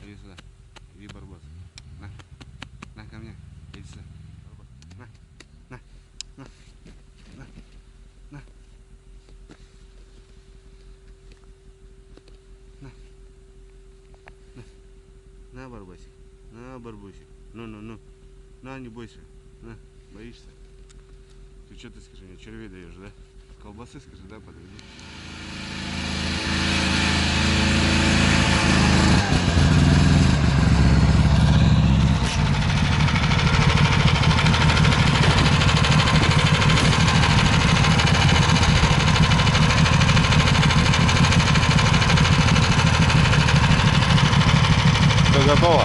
Иди сюда. Иди, Барбос. На. На, ко мне. Иди сюда. На. На. На. На. На. На. На. На, Барбосик. На, Барбосик. Ну. На, не бойся. На. Боишься? Ты что ты скажи, мне червей даешь, да? Колбасы скажи, да, подойди. Все готово?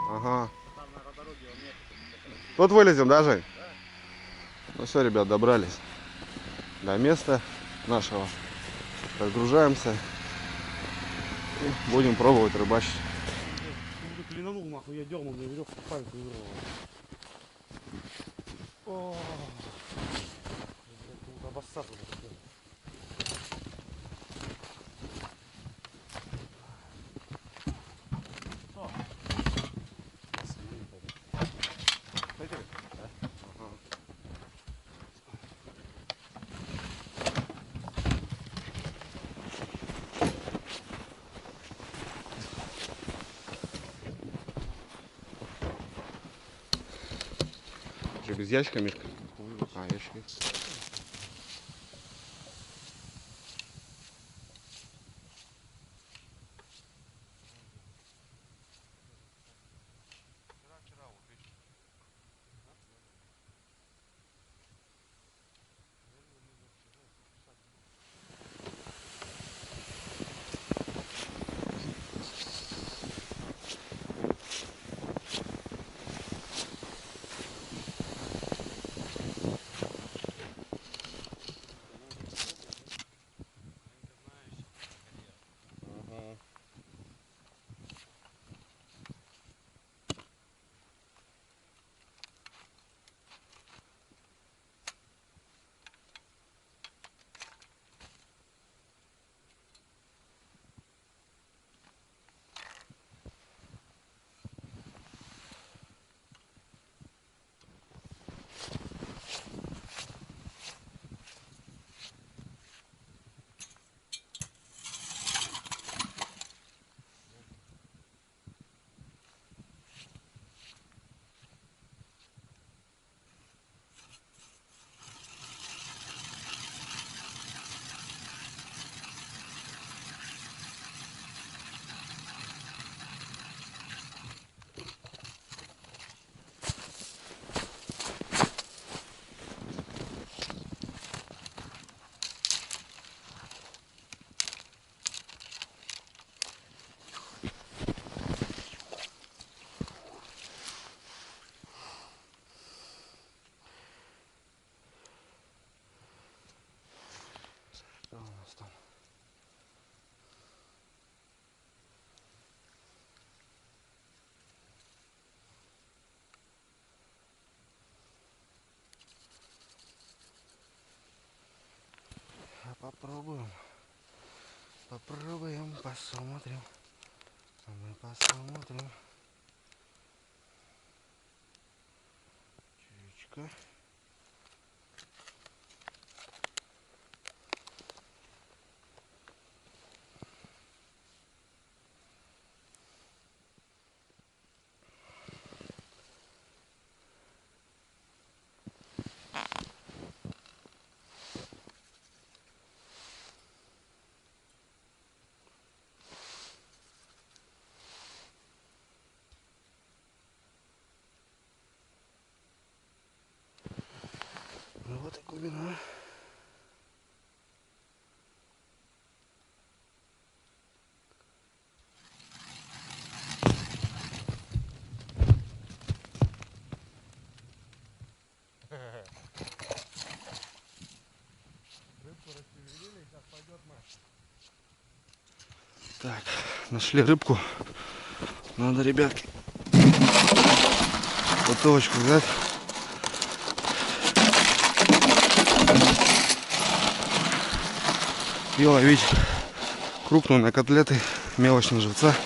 Ага. Тут вылезем, да, Жень? Да. Ну все, ребят, добрались до места нашего. Разгружаемся. Будем пробовать рыбачить. Клинанул, нахуй, я дернул, мне веревку пальцы вырвало. О, обоссаться захотел. Что, без ящика, Мишка? А, ящик есть. Что у нас там? Попробуем. Попробуем, посмотрим. А мы посмотрим. Чечка. Ну вот и глубина. Так, нашли рыбку. Надо, ребятки, бутылочку взять. И ловить крупную на котлеты, мелочь на живца.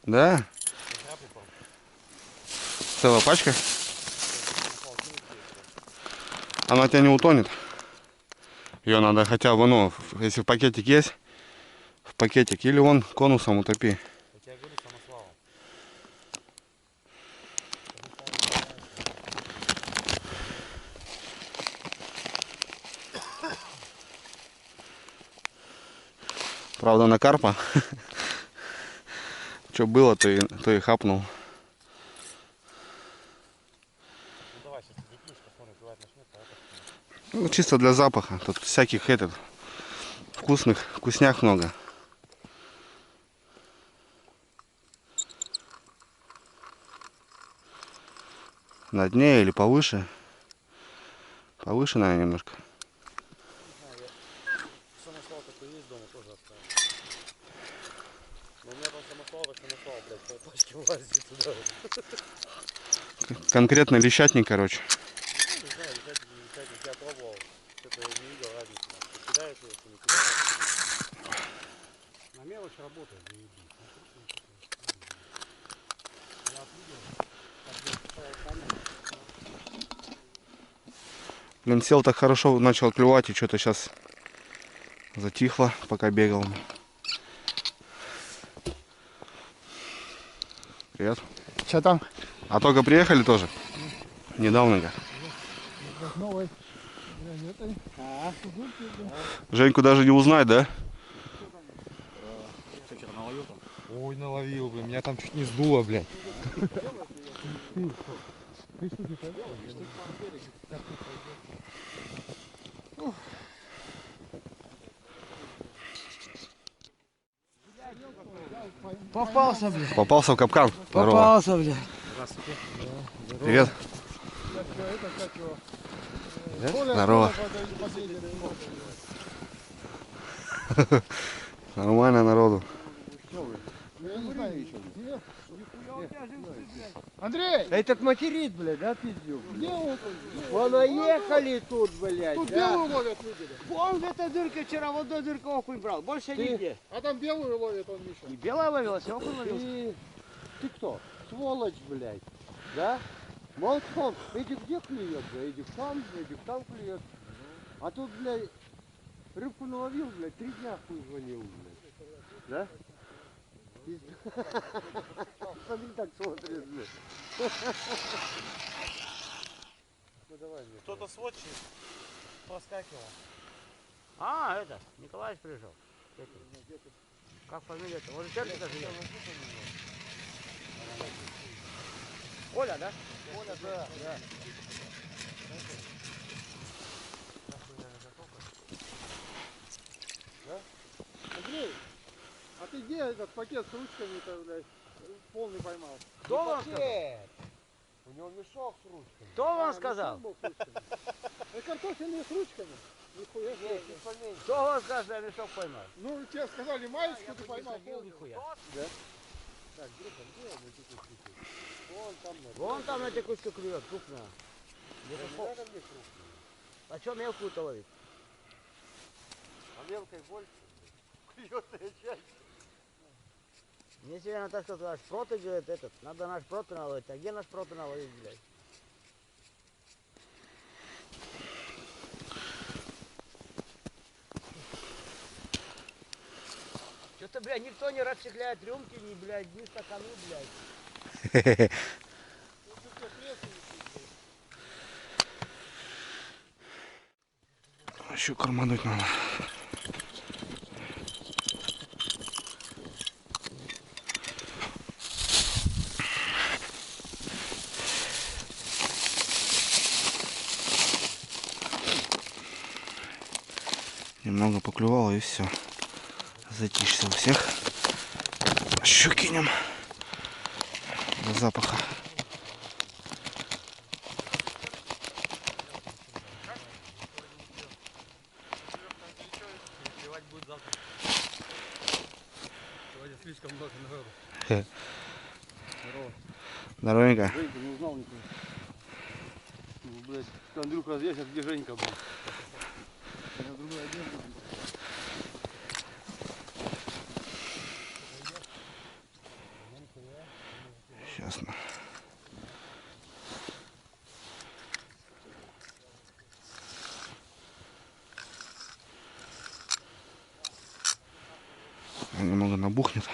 Да? Целая пачка? Она тебя не утонет. Ее надо хотя бы, ну, если в пакетик есть, в пакетик, или вон конусом утопи. Я тебе говорю, самосвалом. Правда, на карпа. Что было, то и хапнул. Ну давай сейчас закинешь, посмотрим, клевать начнет, а это... Ну, чисто для запаха. Тут всяких этот вкусняк много. На дне или повыше? Повыше, наверное, немножко. Самосвал такой есть дома, тоже оставил. Но у меня там самосвал, блядь, по пачке влазит туда. Конкретно лещатник, короче. Ну, не знаю, летать, я пробовал. Что-то я не видел разницы. Кидает ее, что не кидает. На мелочь работает, не иди. Я отвидел. Блин, сел так хорошо, начал клевать, и что-то сейчас затихло, пока бегал. Привет. Что там? А только приехали тоже? Недавно. Новый. Женьку даже не узнать, да? Ой, наловил, блин. Меня там чуть не сдуло, блядь. Попался, блядь. Попался в капкан. Здорово. Попался, блядь. Привет. Здорово. Нормально народу. Андрей! Этот материт, блядь, да, пиздюк? Где он? Понаехали тут, блядь, Тут да? белую ловят, видели? Вон эта дырка вчера, вот до дырка окунь брал, больше нигде. А там белую ловят, он Миша. И белая ловилась, и окунь ловился. Ты кто? Сволочь, блядь. Да? Молчон. Эдик где клюет, да? Эдик там клюет. А тут, блядь, рыбку наловил, блядь, 3 дня хуй звонил, блядь. Да? Смотри, так смотрит, блядь. Ну давай мне. Кто-то с вотчи проскакивал. А, это, Николаевич пришел. Как фамилия-то? Может, Черчика живет? Коля, да? Коля, да. Андрей, а ты где этот пакет с ручками-то, блядь, полный поймал? Кто вам сказал? У него мешок с ручками. Кто вам сказал? Картофельные с ручками. Нихуя себе. Кто вам сказал, что я мешок поймал? Ну, тебе сказали, маечку ты поймал. Нихуя. Так, Гриша, где он эти кусочки? Вон там на. Вон там на текучку клюет, крупная. Не надо мне крупный. А что мелкую-то ловить? А мелкой больше. Клюетная часть. Мне сегодня Наташка сказала, шпроты, говорит, этот, надо наш шпроты наловить. А где наш шпроты наловить, блядь? Что-то, блядь, никто не расчехляет рюмки, ни, блядь, ни стаканы, блядь. Еще кормануть надо. Немного поклевало и все. Затишься у всех. Еще кинем до запаха. Сегодня слишком много народу. Здоровенько. Женька не узнал никого. Ну, блядь, Андрюха, я сейчас где Женька был? Я другой одежду. Ясно. Немного набухнет.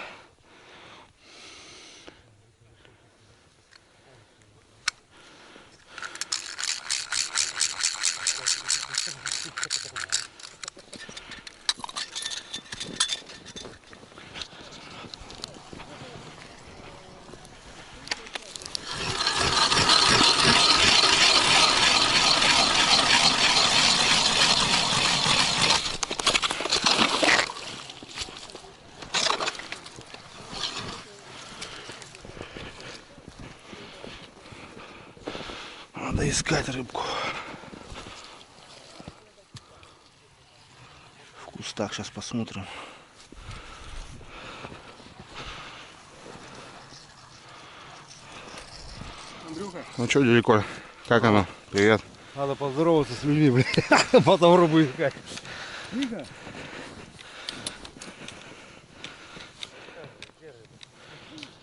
Надо искать рыбку. В кустах сейчас посмотрим. Андрюха. Ну что, дядя Коль, как оно? Привет. Надо поздороваться с людьми, блядь. Потом рыбу искать.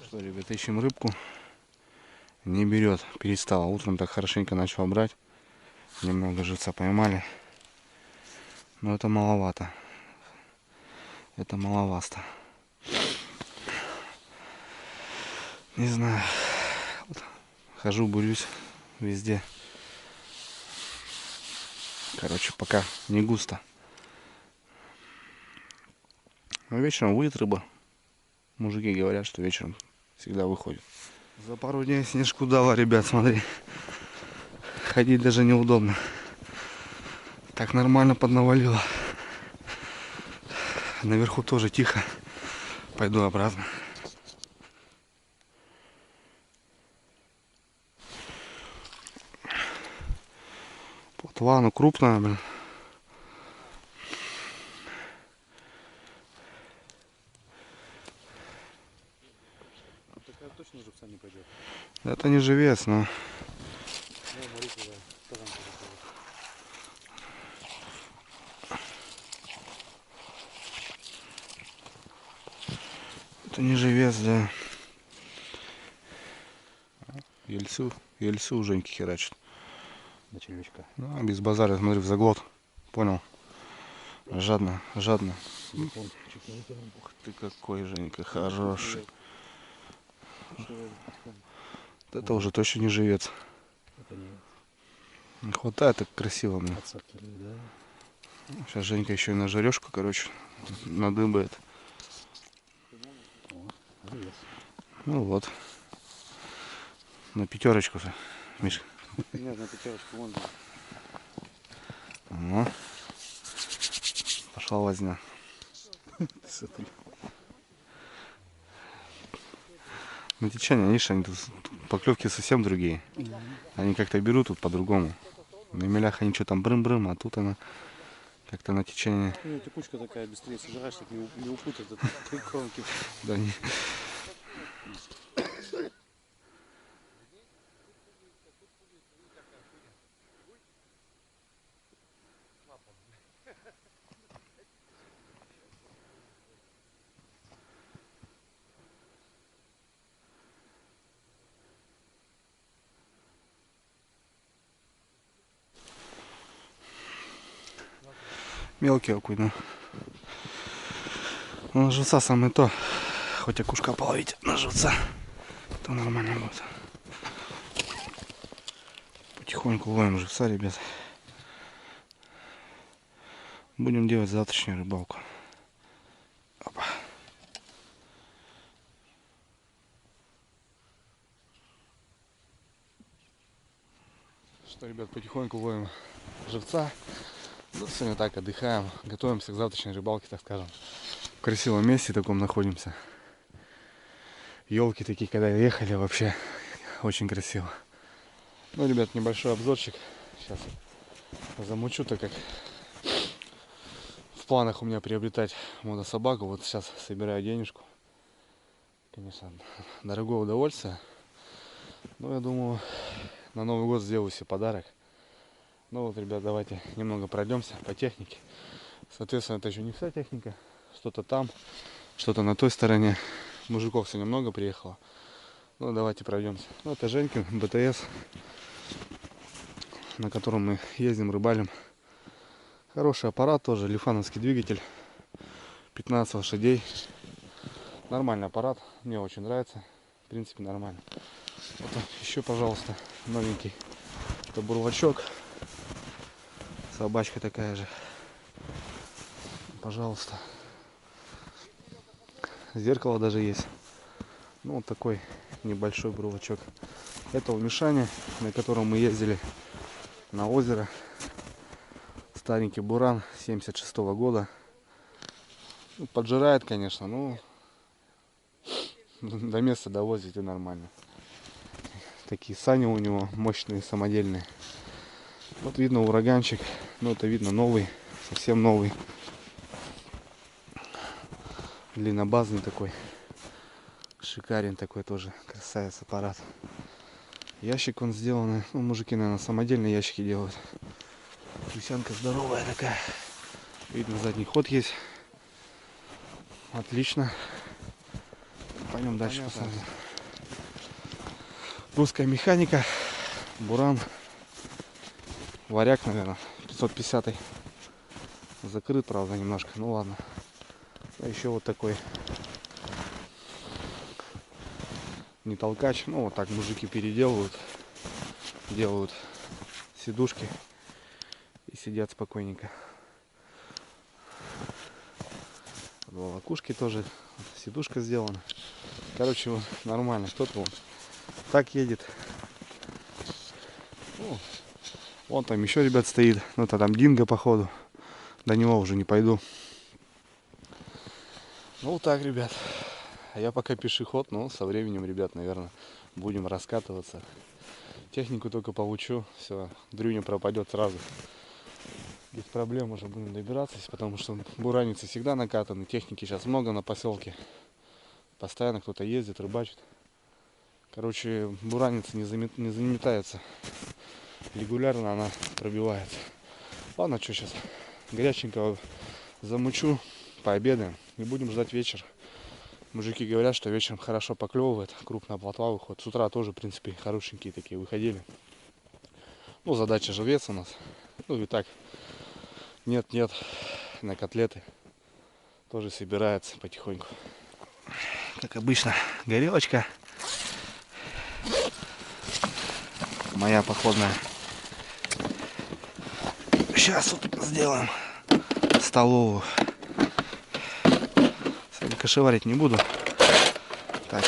Что, ребята, ищем рыбку. Не берет, перестала. Утром так хорошенько начал брать. Немного живца поймали. Но это маловато. Это маловасто. Не знаю. Вот. Хожу, бурюсь везде. Короче, пока не густо. Но вечером выйдет рыба. Мужики говорят, что вечером всегда выходит. За пару дней снежку дала, ребят, смотри. Ходить даже неудобно. Так нормально поднавалило. Наверху тоже тихо. Пойду обратно. Плотва, ну крупная, блин. Такая точно живца не пойдет. Это не живец, но... Ну, смотри, туда. Тоже пойдет. Это не живец, да. Ельцу у Женьки херачит. На червячка. Ну, а без базара, смотри, в заглот. Понял? Жадно, жадно. Ух ты какой, Женька, хороший. Это уже точно не живец. Это не Не хватает, так красиво мне. подсадки, да? Сейчас Женька еще и на жарежку, короче, надыбает. Живец. Ну вот. На пятерочку-то, Миш. Нет, на пятерочку вон. Ага. Пошла возня. На течение, видишь, они тут поклевки совсем другие. Они как-то берут тут по-другому. На мелях они что там брым-брым, а тут она как-то на течение. Ну, текучка такая, быстрее сожираешь, чтобы не упутать этой кромки. Да не. Мелкий окунь, да. Ну, на живца самое то. Хоть окушка половить на живца, то нормально будет. Потихоньку ловим живца, ребят. Будем делать завтрашнюю рыбалку. Опа. Что, ребят, потихоньку ловим живца. Ну, сегодня так отдыхаем, готовимся к завтрашней рыбалке, так скажем. В красивом месте таком находимся. Елки такие, когда ехали, вообще очень красиво. Ну, ребят, небольшой обзорчик. Сейчас замучу, так как в планах у меня приобретать мотособаку. Вот сейчас собираю денежку. Конечно, дорогое удовольствие. Но я думаю, на Новый год сделаю себе подарок. Ну вот, ребят, давайте немного пройдемся по технике. Соответственно, это еще не вся техника. Что-то там, что-то на той стороне. Мужиков сегодня много приехало. Ну, давайте пройдемся. Ну, это Женькин БТС, на котором мы ездим, рыбалим. Хороший аппарат тоже, лифановский двигатель. 15 лошадей. Нормальный аппарат, мне очень нравится. В принципе, нормально. Вот еще, пожалуйста, новенький. Это бурлачок. Собачка такая же. Пожалуйста. Зеркало даже есть. Ну, вот такой небольшой бурлачок. Это в Мишане, на котором мы ездили на озеро. Старенький буран 76-го года. Ну, поджирает, конечно, но до места довозите нормально. такие сани у него мощные, самодельные. Вот видно ураганчик, ну это видно новый, совсем новый. Длиннобазный такой. Шикарен такой тоже, красавец аппарат. Ящик он сделанный, ну мужики, наверное, самодельные ящики делают. Гусянка здоровая такая. Видно, задний ход есть. Отлично. Пойдем дальше посмотрим. Русская механика. Буран. Варяг, наверное, 550-й. Закрыт, правда, немножко. Ну ладно. А еще вот такой. Не толкач. Ну вот так мужики переделывают. Делают сидушки. И сидят спокойненько. Волокушки тоже. Сидушка сделана. Короче, вот нормально. Кто-то вон так едет. О, вон там еще ребят стоит. Ну это там Динго походу. До него уже не пойду. Ну вот так, ребят. А я пока пешеход, но со временем, ребят, наверное, будем раскатываться. Технику только получу. Все, дрюня пропадет сразу. Без проблем уже будем добираться, потому что бураницы всегда накатаны. Техники сейчас много на поселке. Постоянно кто-то ездит, рыбачит. Короче, бураница не заметается. Регулярно она пробивается. Ладно, что сейчас горяченького замучу, пообедаем и будем ждать вечер. Мужики говорят, что вечером хорошо поклевывает, крупная плотва выходит. С утра тоже, в принципе, хорошенькие такие выходили. Ну, задача живец у нас. Ну и так, нет-нет, на котлеты тоже собирается потихоньку. Как обычно, горелочка. Моя походная. Сейчас вот сделаем столовую. Сегодня кашеварить не буду. Так.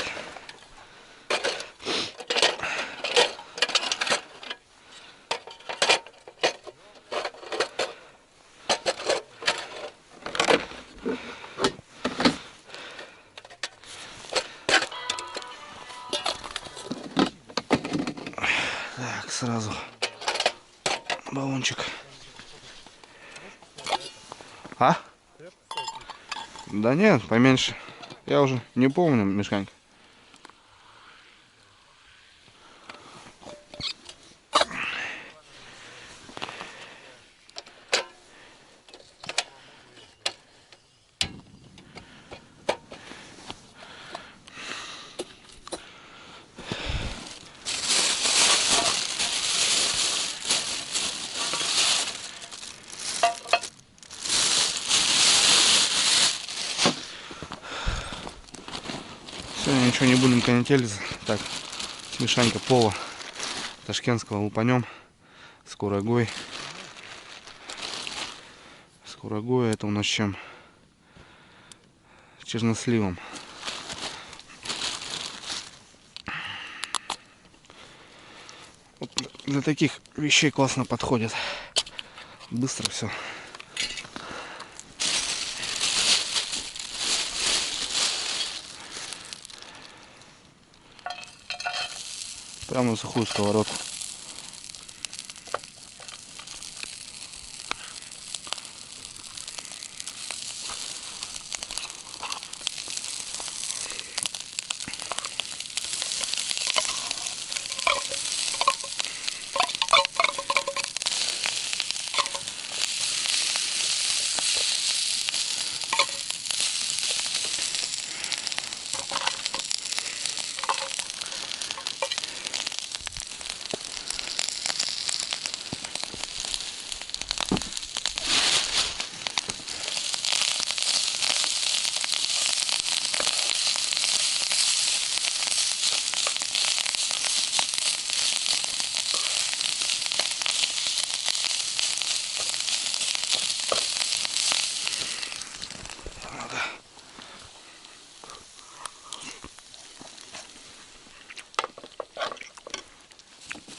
Так, сразу баллончик. А? Да нет, поменьше. Я уже не помню, Мишканька. Сегодня ничего не будем конетелиться. Так, Мишанька пола ташкентского лупанем с курагой. С курагой это у нас чем? Черносливом. Вот для таких вещей классно подходит. Быстро все. Прямо на сухую сковородку.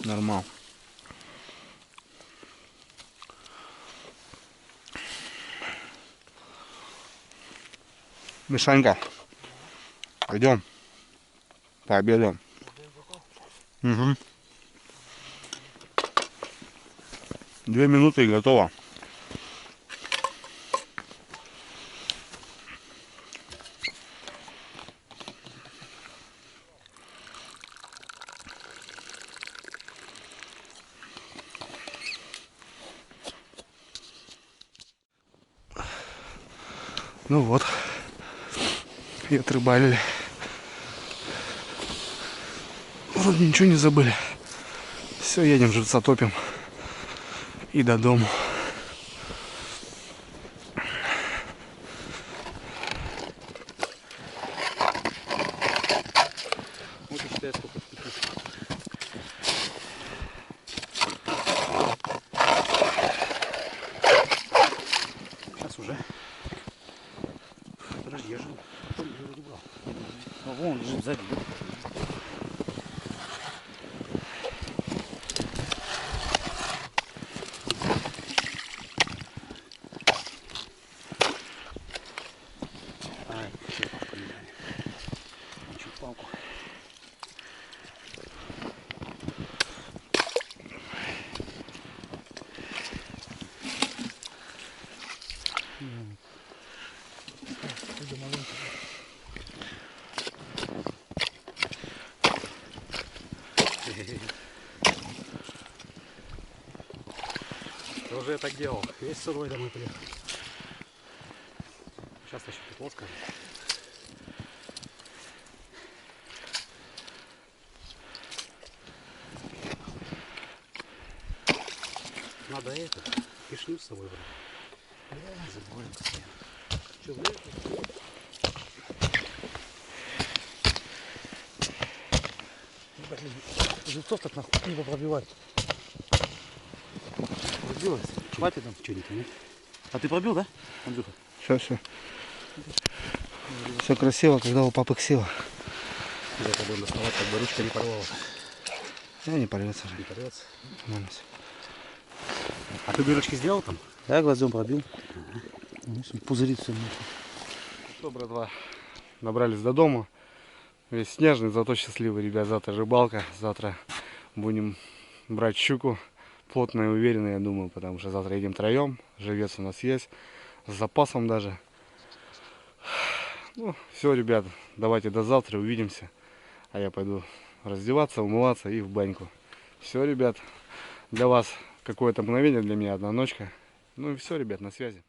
Нормал. Мишанька, пойдем пообедаем. Угу. 2 минуты и готово. Ну вот, и отрыбалили. Вроде ничего не забыли. Все, едем живца топим. И до дому. Вот и считай, сколько впекли. Сейчас уже. Подожди, я же вроде брал. А вон лежит сзади. Ай, все, полежали. Чуть палку. Уже я так делал. Весь сырой домой приехал. Сейчас еще тепло, скажу. Надо это, кишню с собой брать. Забываем постоянно. Что, блядь? Живцов так нахуй не пробивать. Пробилось? Хватит там что-нибудь, нет? А ты пробил, да, Андрюха? Все. Все красиво, когда у папы ксила. Я буду доставать, как бы ручка не порвалась. Не порвется же. Не порвется. Нормально всё. А ты дырочки сделал там? Да, гвоздем пробил. Пузырится. Что, братва, добрались до дома. Весь снежный, зато счастливый, ребят. Завтра рыбалка. Завтра будем брать щуку. Плотно и уверенно, я думаю, потому что завтра едем втроем. Живец у нас есть. С запасом даже. Ну, все, ребят, давайте до завтра, увидимся. А я пойду раздеваться, умываться и в баньку. Все, ребят, для вас какое-то мгновение, для меня одна ночка. Ну и все, ребят, на связи.